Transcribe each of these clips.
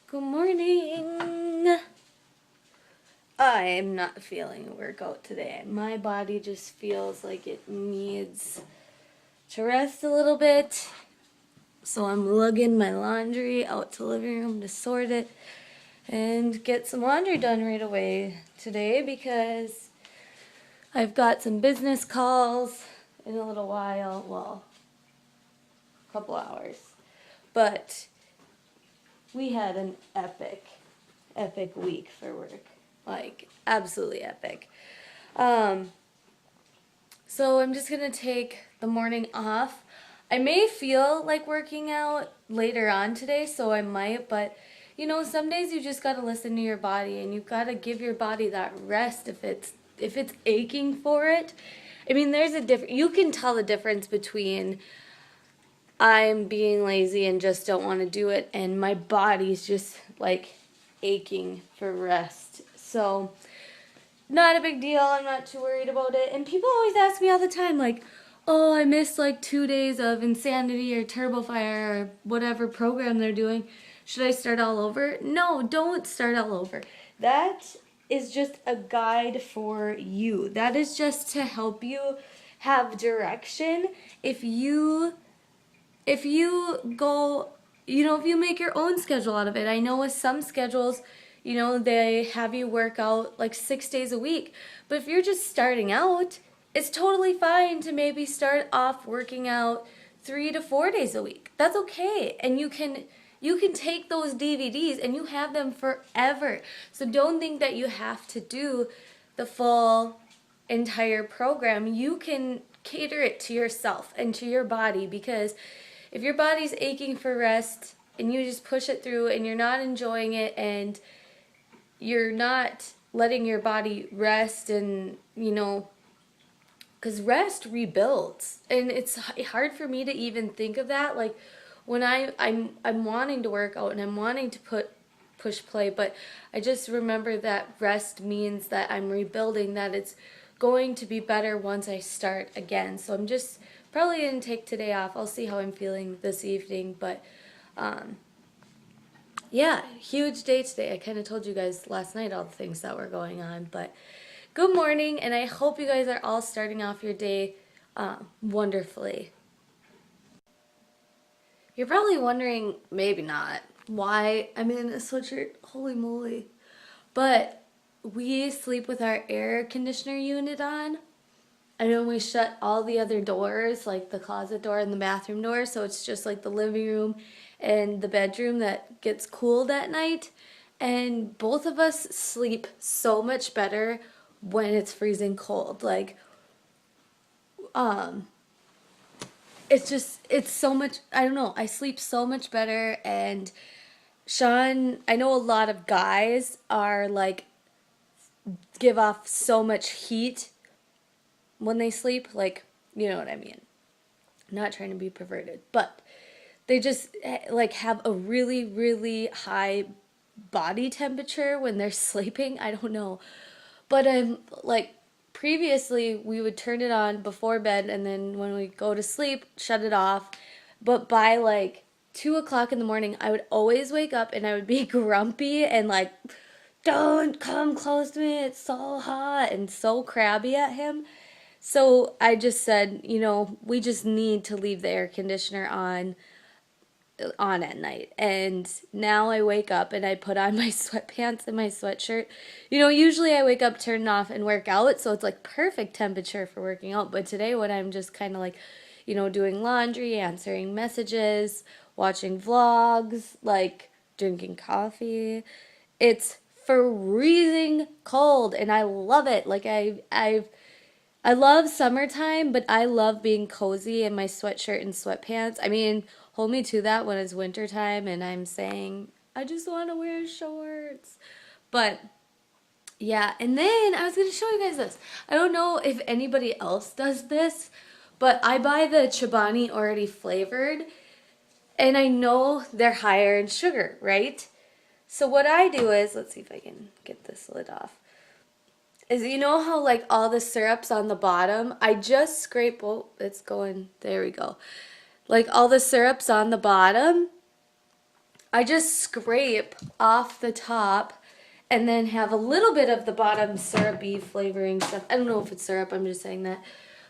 Good morning. I am not feeling a workout today. My body just feels like it needs to rest a little bit. So I'm lugging my laundry out to the living room to sort it and get some laundry done right away today because I've got some business calls in a little while. Well, a couple hours. But we had an epic week for work. Like, absolutely epic. Um, so I'm just gonna take the morning off. I may feel like working out later on today, so I might, but some days you just gotta listen to your body and you've gotta give your body that rest if it's aching for it. I mean, there's a difference. You can tell the difference between I'm being lazy and just don't want to do it, and my body's just like aching for rest. So, not a big deal. I'm not too worried about it. And people always ask me all the time, like, oh, I missed like 2 days of Insanity or Turbo Fire or whatever program they're doing. Should I start all over? No, don't start all over. That is just a guide for you. That is just to help you have direction. If you go, if you make your own schedule out of it. I know with some schedules, they have you work out like 6 days a week. But if you're just starting out, it's totally fine to maybe start off working out 3 to 4 days a week. That's okay. And you can take those DVDs and you have them forever. So don't think that you have to do the full entire program. You can cater it to yourself and to your body, because if your body's aching for rest and you just push it through and you're not enjoying it and you're not letting your body rest, and because rest rebuilds, and it's hard for me to even think of that, like when I'm wanting to work out and I'm wanting to push play, but I just remember that rest means that I'm rebuilding, that it's going to be better once I start again. So I'm just probably going to take today off. I'll see how I'm feeling this evening, but yeah, huge day today. I kind of told you guys last night all the things that were going on, but good morning, and I hope you guys are all starting off your day wonderfully. You're probably wondering, maybe not, why I'm in a sweatshirt. Holy moly. But we sleep with our air conditioner unit on. And then we shut all the other doors, like the closet door and the bathroom door, so it's just like the living room and the bedroom that gets cooled at night. And both of us sleep so much better when it's freezing cold. Like, um, it's so much, I don't know, I sleep so much better. And Sean, I know a lot of guys are like, give off so much heat when they sleep, like, you know what I mean. I'm not trying to be perverted, but they just like have a really, really high body temperature when they're sleeping. I don't know. But like previously we would turn it on before bed, and then when we go to sleep, shut it off. But by like 2 o'clock in the morning, I would always wake up and I would be grumpy and like, don't come close to me, it's so hot, and so crabby at him. So I just said, we just need to leave the air conditioner on at night. And now I wake up and I put on my sweatpants and my sweatshirt. Usually I wake up, turn it off, and work out, so it's like perfect temperature for working out. But today, when I'm just kind of like, doing laundry, answering messages, watching vlogs, like drinking coffee, it's freezing cold and I love it. Like I love summertime, but I love being cozy in my sweatshirt and sweatpants. I mean, hold me to that when it's wintertime and I'm saying, I just want to wear shorts. But yeah, and then I was going to show you guys this. I don't know if anybody else does this, but I buy the Chobani already flavored, and I know they're higher in sugar, right? So what I do is, let's see if I can get this lid off, is how like all the syrups on the bottom, I just scrape, oh, it's going, there we go. Like all the syrups on the bottom, I just scrape off the top and then have a little bit of the bottom syrupy flavoring stuff. I don't know if it's syrup, I'm just saying that.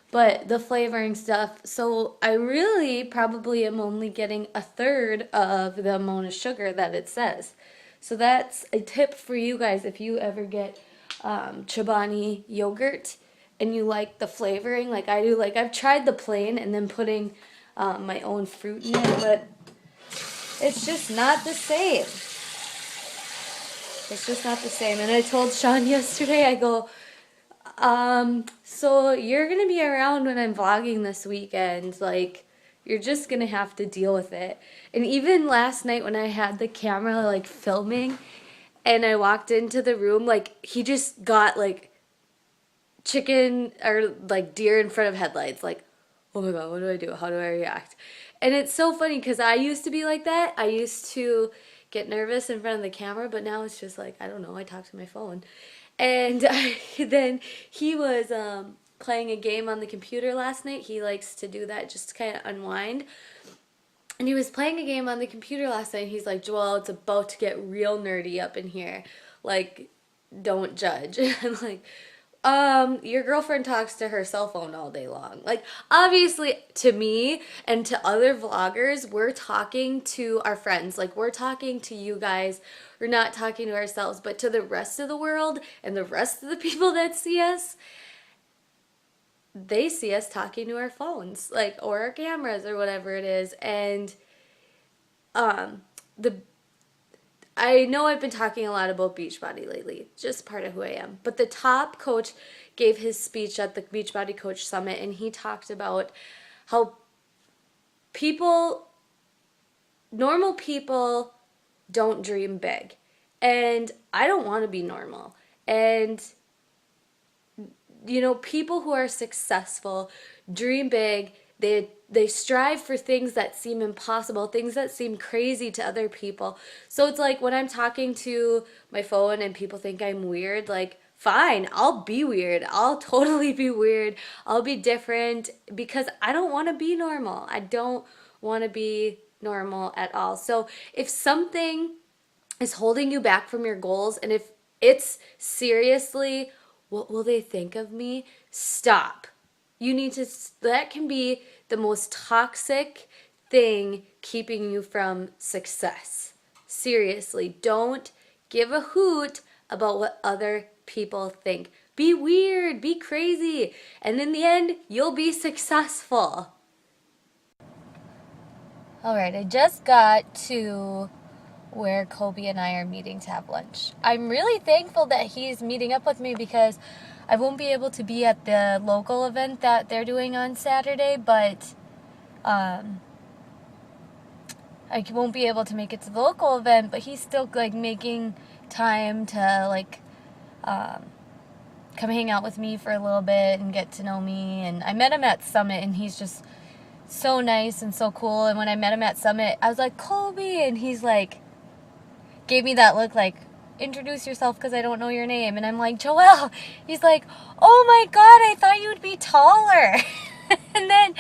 But the flavoring stuff, so I really probably am only getting a third of the amount of sugar that it says. So that's a tip for you guys if you ever get Chobani yogurt and you like the flavoring like I do. Like I've tried the plain and then putting my own fruit in it, but it's just not the same. It's just not the same. And I told Sean yesterday, I go, so you're gonna be around when I'm vlogging this weekend. Like, you're just gonna have to deal with it. And even last night when I had the camera like filming and I walked into the room, like he just got like chicken or like deer in front of headlights. Like, oh my God, what do I do? How do I react? And it's so funny because I used to be like that. I used to get nervous in front of the camera, but now it's just like, I don't know, I talk to my phone. And then he was playing a game on the computer last night. He likes to do that just to kind of unwind. And he was playing a game on the computer last night. And he's like, Joelle, it's about to get real nerdy up in here. Like, don't judge. I'm like, your girlfriend talks to her cell phone all day long. Like, obviously, to me and to other vloggers, we're talking to our friends. Like, we're talking to you guys. We're not talking to ourselves. But to the rest of the world and the rest of the people that see us, they see us talking to our phones, like, or our cameras or whatever it is. And the I know I've been talking a lot about Beachbody lately, just part of who I am. But the top coach gave his speech at the Beachbody Coach Summit, and he talked about how normal people don't dream big. And I don't want to be normal. And, you know, people who are successful dream big. They strive for things that seem impossible, things that seem crazy to other people. So it's like when I'm talking to my phone and people think I'm weird, like, fine, I'll be weird. I'll totally be weird. I'll be different because I don't want to be normal. I don't want to be normal at all. So if something is holding you back from your goals, and if it's seriously, what will they think of me? Stop. You need to, that can be the most toxic thing keeping you from success. Seriously, don't give a hoot about what other people think. Be weird, be crazy, and in the end, you'll be successful. All right, I just got to where Kobe and I are meeting to have lunch. I'm really thankful that he's meeting up with me because I won't be able to be at the local event that they're doing on Saturday, but I won't be able to make it to the local event, but he's still like making time to like come hang out with me for a little bit and get to know me. And I met him at Summit, and he's just so nice and so cool. And when I met him at Summit, I was like, Kobe, and he's like, gave me that look like, introduce yourself because I don't know your name. And I'm like, Joelle. He's like, oh my God, I thought you would be taller. And then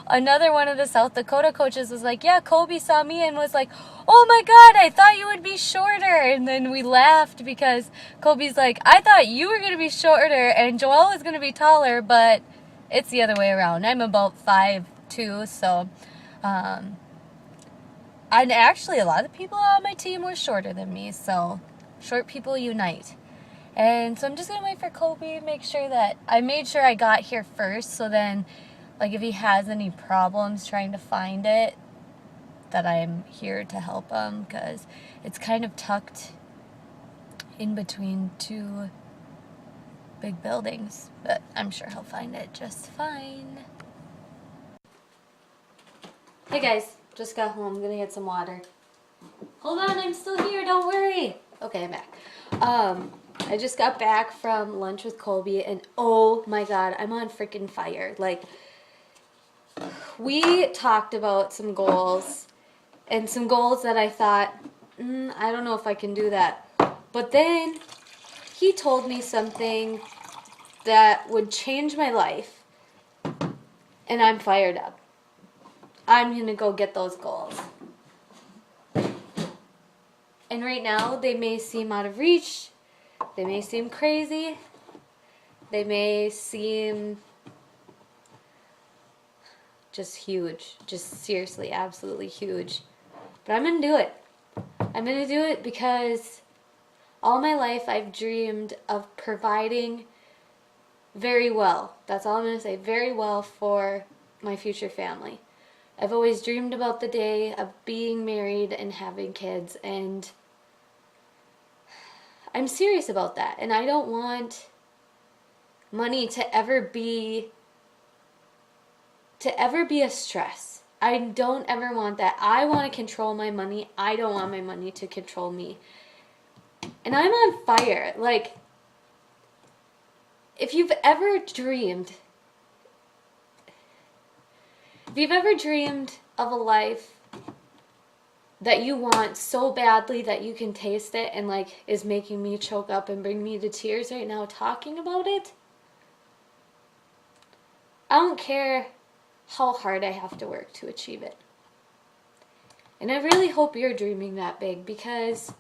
another one of the South Dakota coaches was like, yeah, Kobe saw me and was like, oh my God, I thought you would be shorter. And then we laughed because Kobe's like, I thought you were going to be shorter and Joelle was going to be taller, but it's the other way around. I'm about 5'2", so and actually a lot of the people on my team were shorter than me, so short people unite. And so I'm just going to wait for Kobe, make sure that I made sure I got here first, so then like if he has any problems trying to find it, that I'm here to help him, because it's kind of tucked in between two big buildings, but I'm sure he'll find it just fine. Hey guys, just got home. I'm gonna get some water. Hold on, I'm still here, don't worry. Okay, I'm back. I just got back from lunch with Colby, and oh my God, I'm on freaking fire. Like, we talked about some goals, and some goals that I thought, I don't know if I can do that. But then he told me something that would change my life, and I'm fired up. I'm gonna go get those goals. And right now, they may seem out of reach, they may seem crazy, they may seem just huge, just seriously, absolutely huge. But I'm going to do it. I'm going to do it because all my life I've dreamed of providing very well. That's all I'm going to say, very well for my future family. I've always dreamed about the day of being married and having kids, and I'm serious about that. And I don't want money to ever be a stress. I don't ever want that. I want to control my money. I don't want my money to control me. And I'm on fire. Like, if you've ever dreamed of a life that you want so badly that you can taste it and like is making me choke up and bring me to tears right now talking about it, I don't care how hard I have to work to achieve it. And I really hope you're dreaming that big, because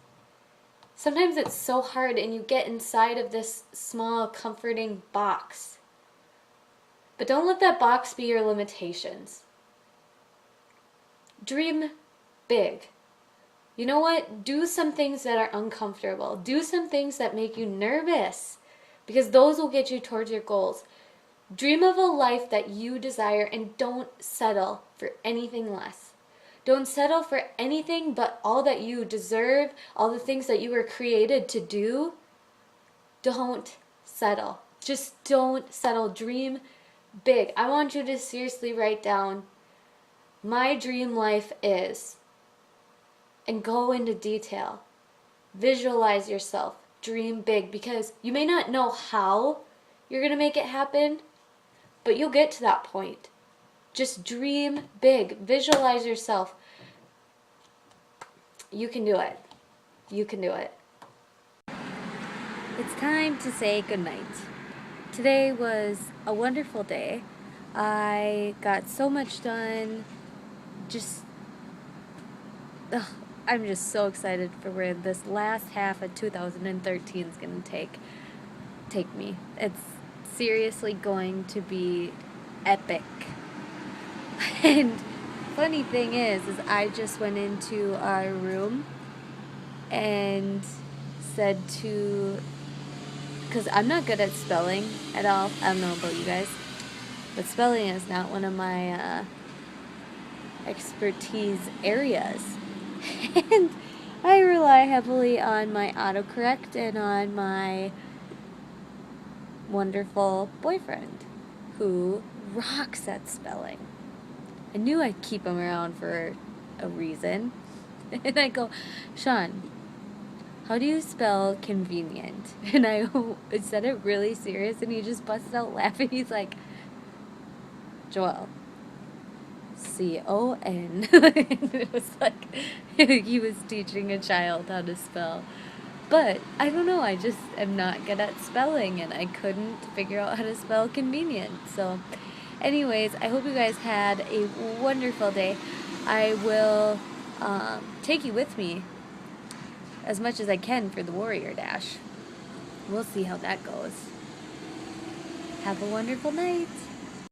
sometimes it's so hard and you get inside of this small comforting box. But don't let that box be your limitations. Dream big. You know what? Do some things that are uncomfortable. Do some things that make you nervous, because those will get you towards your goals. Dream of a life that you desire and don't settle for anything less. Don't settle for anything but all that you deserve, all the things that you were created to do. Don't settle. Just don't settle. Dream big. I want you to seriously write down, my dream life is, and go into detail. Visualize yourself. Dream big, because you may not know how you're going to make it happen, but you'll get to that point. Just dream big. Visualize yourself. You can do it. You can do it. It's time to say goodnight. Today was a wonderful day. I got so much done. I'm just so excited for where this last half of 2013 is going to take me. It's seriously going to be epic. And funny thing is I just went into our room and said because I'm not good at spelling at all. I don't know about you guys, but spelling is not one of my expertise areas. And I rely heavily on my autocorrect and on my wonderful boyfriend, who rocks at spelling. I knew I'd keep him around for a reason. And I go, Sean, how do you spell convenient? And I said it really serious, and he just busted out laughing. He's like, Joelle, C-O-N. It was like he was teaching a child how to spell. But I don't know, I just am not good at spelling, and I couldn't figure out how to spell convenient. So anyways, I hope you guys had a wonderful day. I will take you with me as much as I can for the Warrior Dash. We'll see how that goes. Have a wonderful night.